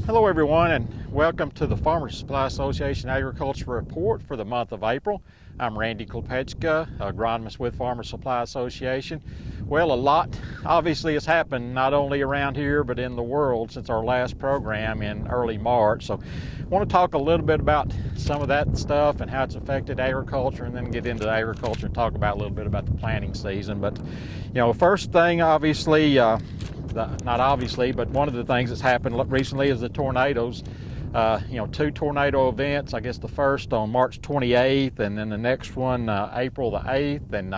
Hello everyone, and welcome to the Farmers Supply Association Agriculture Report for the month of April. I'm Randy Klepechka, agronomist with Farmers Supply Association. Well, a lot obviously has happened not only around here but in the world since our last program in early March. So I want to talk a little bit about some of that stuff and how it's affected agriculture, and then get into agriculture and talk about a little bit about the planting season. But first thing, obviously, not obviously, but one of the things that's happened recently is the tornadoes. Two tornado events. I guess the first on March 28th, and then the next one April the 8th. And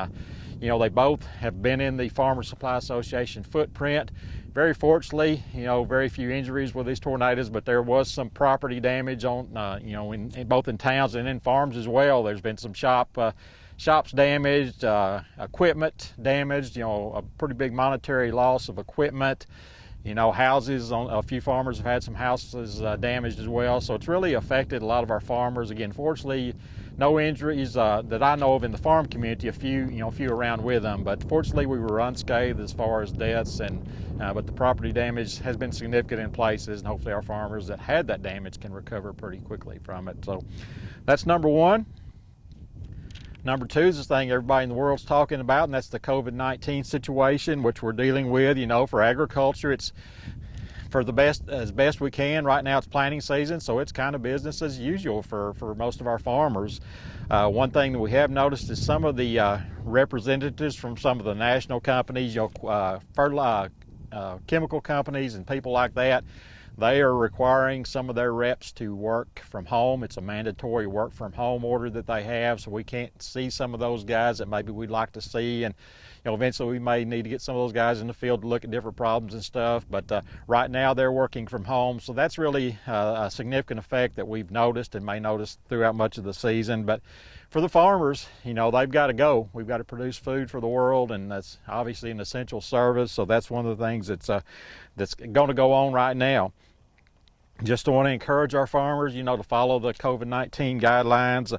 they both have been in the Farmers Supply Association footprint. Very fortunately, very few injuries with these tornadoes, but there was some property damage on, in both in towns and in farms as well. There's been some shops damaged, equipment damaged, a pretty big monetary loss of equipment. Houses, a few farmers have had some houses damaged as well. So it's really affected a lot of our farmers. Again, fortunately, no injuries that I know of in the farm community, a few around with them. But fortunately, we were unscathed as far as deaths, but the property damage has been significant in places, and hopefully our farmers that had that damage can recover pretty quickly from it. So that's number one. Number two is the thing everybody in the world's talking about, and that's the COVID-19 situation, which we're dealing with. For agriculture, it's for as best we can. Right now it's planting season, so it's kind of business as usual for most of our farmers. One thing that we have noticed is some of the representatives from some of the national companies, chemical companies and people like that, they are requiring some of their reps to work from home. It's a mandatory work from home order that they have, so we can't see some of those guys that maybe we'd like to see. And eventually we may need to get some of those guys in the field to look at different problems and stuff. But right now they're working from home, so that's really a significant effect that we've noticed and may notice throughout much of the season. But for the farmers, they've got to go. We've got to produce food for the world, and that's obviously an essential service. So that's one of the things that's going to go on right now. Just want to encourage our farmers, to follow the COVID-19 guidelines.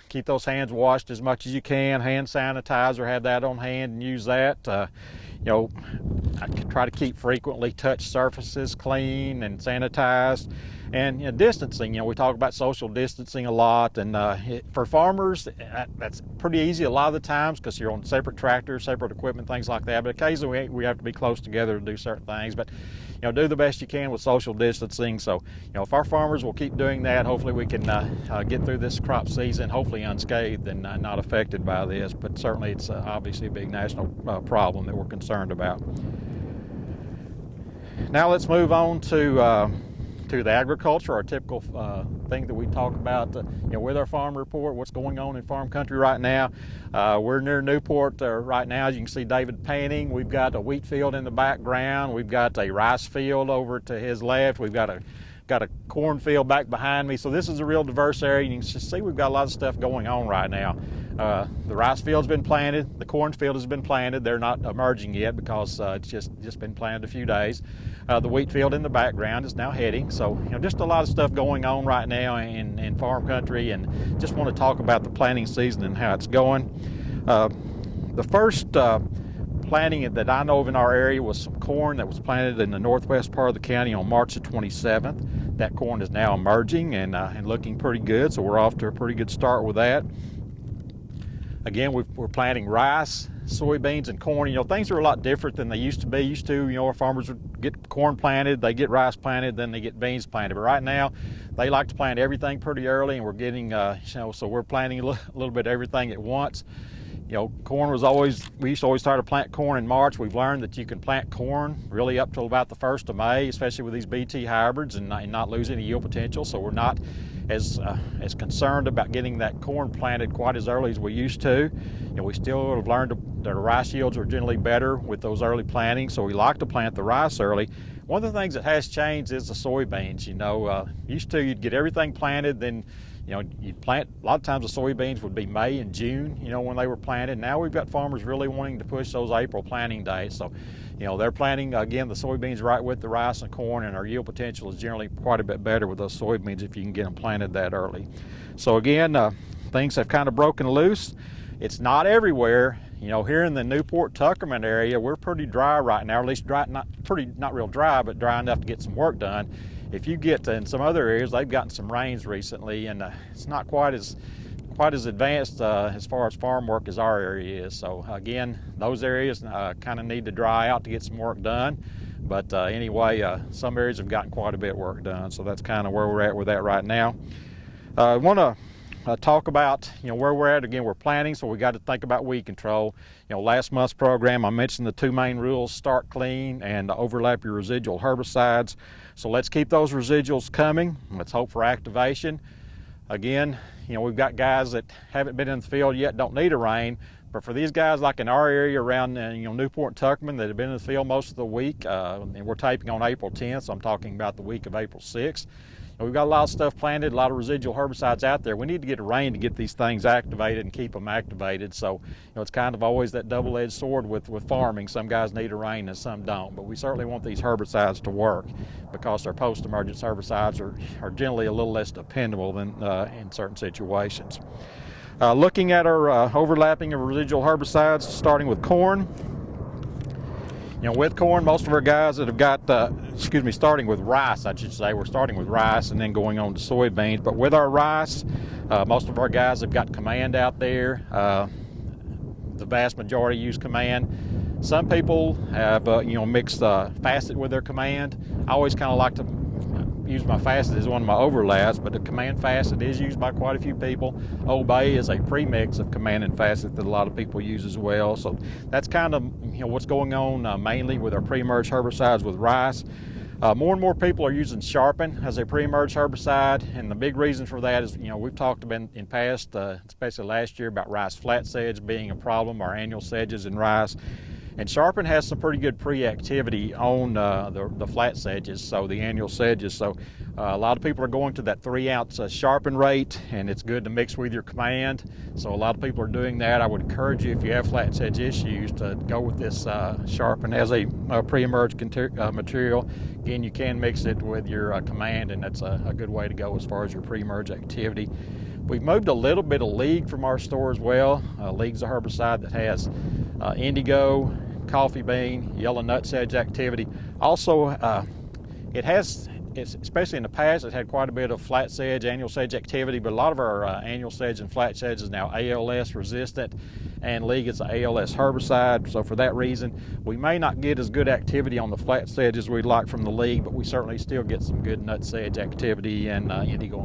Keep those hands washed as much as you can. Hand sanitizer, have that on hand and use that. I try to keep frequently touched surfaces clean and sanitized. And distancing, we talk about social distancing a lot, and for farmers, that's pretty easy a lot of the times because you're on separate tractors, separate equipment, things like that. But occasionally we have to be close together to do certain things. But do the best you can with social distancing. So if our farmers will keep doing that, hopefully we can get through this crop season, hopefully unscathed and not affected by this. But certainly it's obviously a big national problem that we're concerned about. Now let's move on to the agriculture, our typical thing that we talk about with our farm report, what's going on in farm country right now. We're near Newport right now. As you can see David painting. We've got a wheat field in the background. We've got a rice field over to his left. We've got a cornfield back behind me. So this is a real diverse area. You can see we've got a lot of stuff going on right now. The rice field's been planted. The cornfield has been planted. They're not emerging yet because it's just been planted a few days. The wheat field in the background is now heading. So just a lot of stuff going on right now in farm country, and just want to talk about the planting season and how it's going. The first planting that I know of in our area was some corn that was planted in the northwest part of the county on March the 27th. That corn is now emerging and looking pretty good, so we're off to a pretty good start with that. Again, we're planting rice, soybeans, and corn. Things are a lot different than they used to be. Our farmers would get corn planted, they get rice planted, then they get beans planted. But right now, they like to plant everything pretty early, and we're getting, so we're planting a little bit of everything at once. Corn we used to always try to plant corn in March. We've learned that you can plant corn really up till about the 1st of May, especially with these BT hybrids, and not lose any yield potential. So we're not as concerned about getting that corn planted quite as early as we used to. We still have learned that the rice yields are generally better with those early plantings, so we like to plant the rice early. One of the things that has changed is the soybeans. Used to you'd get everything planted, then you'd plant. A lot of times the soybeans would be May and June, when they were planted. Now we've got farmers really wanting to push those April planting dates. So, they're planting, again, the soybeans right with the rice and corn, and our yield potential is generally quite a bit better with those soybeans if you can get them planted that early. So again, things have kind of broken loose. It's not everywhere. Here in the Newport, Tuckerman area, we're pretty dry right now, or at least dry, not real dry, but dry enough to get some work done. if you get in some other areas, they've gotten some rains recently, and it's not quite as advanced as far as farm work as our area is. So again, those areas kind of need to dry out to get some work done. But anyway, some areas have gotten quite a bit of work done. So that's kind of where we're at with that right now. I want to talk about where we're at. Again, we're planting, so we got to think about weed control. Last month's program I mentioned the two main rules: start clean and overlap your residual herbicides. So let's keep those residuals coming. Let's hope for activation. Again, we've got guys that haven't been in the field yet, don't need a rain, but for these guys like in our area around Newport and Tuckerman that have been in the field most of the week, and we're taping on April 10th, so I'm talking about the week of April 6th. We've got a lot of stuff planted, a lot of residual herbicides out there. We need to get a rain to get these things activated and keep them activated. So, it's kind of always that double-edged sword with farming. Some guys need a rain and some don't. But we certainly want these herbicides to work because their post-emergence herbicides are generally a little less dependable than in certain situations. Looking at our overlapping of residual herbicides, starting with corn. With corn, most of our guys that have got, starting with rice, I should say. We're starting with rice and then going on to soybeans. But with our rice, most of our guys have got Command out there. The vast majority use Command. Some people have, mixed Facet with their Command. I always kind of like to use my Facet as one of my overlaps, but the Command Facet is used by quite a few people. Obey is a premix of Command and Facet that a lot of people use as well. So that's kind of what's going on mainly with our pre-emerge herbicides with rice. More and more people are using Sharpen as a pre-emerge herbicide, and the big reason for that is we've talked about in past, especially last year, about rice flat sedge being a problem, our annual sedges in rice. And Sharpen has some pretty good pre-activity on the flat sedges, so the annual sedges. So a lot of people are going to that 3-ounce Sharpen rate, and it's good to mix with your Command. So a lot of people are doing that. I would encourage you, if you have flat sedge issues, to go with this Sharpen as a pre-emerge material. Again, you can mix it with your Command, and that's a good way to go as far as your pre-emerge activity. We've moved a little bit of League from our store as well. League's a herbicide that has indigo, coffee bean, yellow nut sedge activity. Also, especially in the past, it had quite a bit of flat sedge, annual sedge activity, but a lot of our annual sedge and flat sedge is now ALS resistant, and League is an ALS herbicide. So for that reason, we may not get as good activity on the flat sedge as we'd like from the League, but we certainly still get some good nut sedge activity and indigo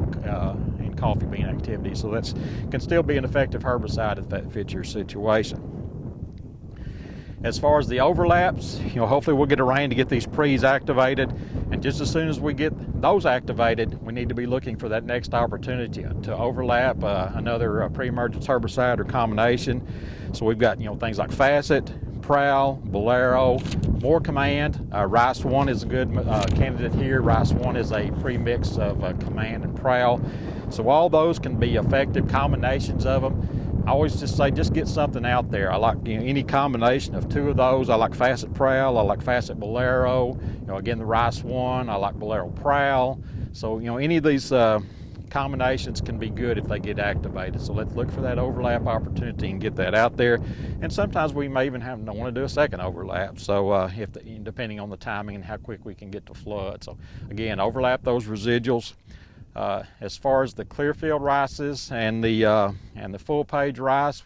and coffee bean activity. So that can still be an effective herbicide if that fits your situation. As far as the overlaps, hopefully we'll get a rain to get these pre's activated, and just as soon as we get those activated, we need to be looking for that next opportunity to overlap another pre-emergence herbicide or combination. So we've got things like Facet, Prowl, Bolero, more Command. Rice 1 is a good candidate here. Rice 1 is a pre-mix of Command and Prowl. So all those can be effective combinations of them. I always just say, just get something out there. I like any combination of two of those. I like Facet Prowl. I like Facet Bolero. Again, the Rice 1. I like Bolero Prowl. So any of these combinations can be good if they get activated. So let's look for that overlap opportunity and get that out there. And sometimes we may even want to do a second overlap. So depending on the timing and how quick we can get to flood. So again, overlap those residuals. As far as the Clearfield rices and the full page rice,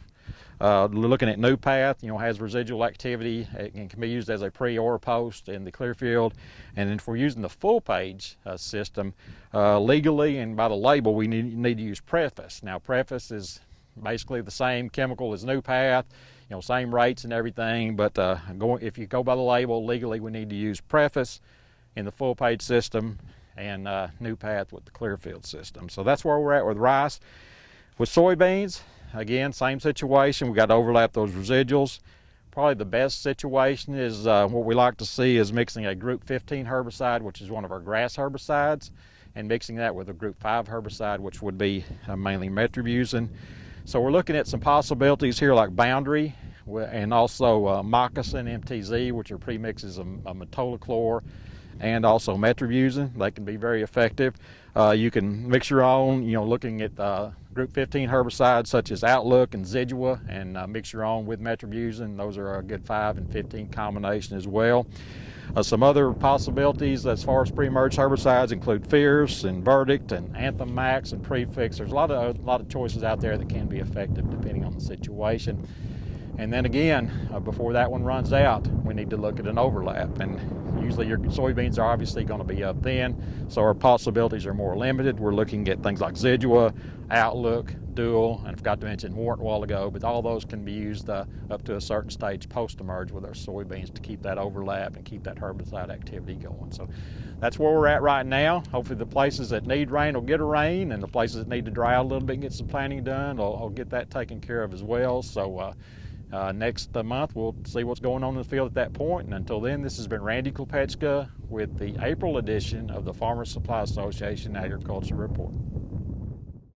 looking at New Path, has residual activity and can be used as a pre or post in the Clearfield. And if we're using the full page system, legally and by the label, we need to use Preface. Now, Preface is basically the same chemical as New Path, same rates and everything. But if you go by the label, legally we need to use Preface in the full page system and New Path with the Clearfield system. So that's where we're at with rice. With soybeans, again, same situation. We got to overlap those residuals. Probably the best situation is what we like to see is mixing a Group 15 herbicide, which is one of our grass herbicides, and mixing that with a Group 5 herbicide, which would be mainly metribuzin. So we're looking at some possibilities here like Boundary and also Moccasin MTZ, which are premixes of metolachlor. and also metribuzin. They can be very effective. You can mix your own, looking at Group 15 herbicides such as Outlook and Zidua, and mix your own with metribuzin. Those are a good 5 and 15 combination as well. Some other possibilities as far as pre-emerge herbicides include Fierce and Verdict and Anthem Max and Prefix. There's a lot of choices out there that can be effective depending on the situation. And then again, before that one runs out, we need to look at an overlap. And usually your soybeans are obviously going to be up then, so our possibilities are more limited. We're looking at things like Zidua, Outlook, Dual, and I forgot to mention Warrant a while ago, but all those can be used up to a certain stage post-emerge with our soybeans to keep that overlap and keep that herbicide activity going. So that's where we're at right now. Hopefully the places that need rain will get a rain, and the places that need to dry out a little bit and get some planting done, I'll get that taken care of as well. So next month we'll see what's going on in the field at that point, and until then, this has been Randy Klepetchka with the April edition of the Farmers Supply Association Agriculture Report.